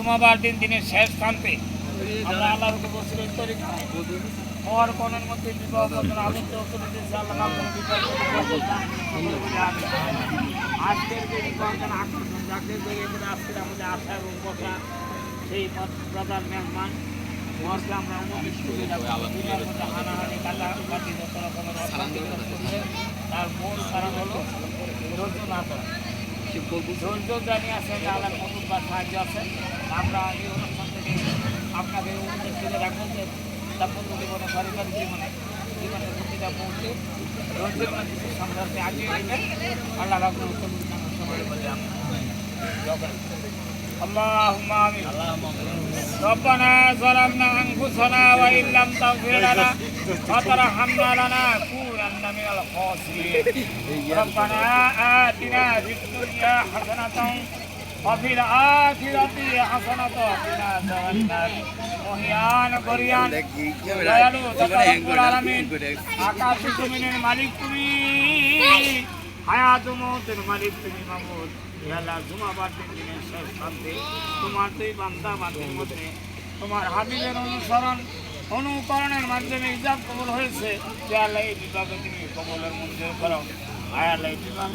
জুমাবার দিন দিনের শেষ প্রান্তে আমরা আল্লাহর উপর বসিরত করি और कोनन मध्य विवाह बंधन आबद्ध होते আল্লাহ কোনো বিপদ আজকের যে নিবন্ধন আকর্ষণ যাকে করে আজকের আমাদের আশা এবং কথা সেই প্রধান মেহমান মর্কে আমরা অনুমোদিত করে হানাহানি কালাবাতি তার মূল কারণ হলো ধৈর্য না করা ধৈর্য জানিয়ে আসেন আল্লাহ মধুর বা সাহায্য আছে আমরা এই অনুষ্ঠান থেকে আপনাদের অনুমোদিত করে রাখবো যে দাম্পত্য জীবনে পারিবারিক জীবনের প্রতিটা মুহূর্তে ধৈর্যের মধ্যে সংঘর্ষে আগিয়ে গেলে আল্লাহ রাব্বুল উত্তম সবাই বলে اللهم آمين ربنا ظلمنا أنفسنا وإن لم تغفر لنا وترحمنا لنكونن من الخاسرين ربنا آتنا في الدنيا حسنة وفي الآخرة حسنة وقنا عذاب النار মহিয়ান গরিয়ান দয়ালু তথা রব্বুল আলামিন আকাশ জমিনের মালিক তুমি হায়াত ও মওতের মালিক তুমি মাবুদ হে আল্লাহ জুমাবার দিনের শেষ প্রান্তে তোমার দুই বান্দা বান্দির মধ্যে তোমার হাবিবের অনুকরণের মাধ্যমে ইজাব কবুল হয়েছে হে আল্লাহ এই বিভাগে তুমি কবুলের মঞ্জুর করো হে আল্লাহ এই বিভাগ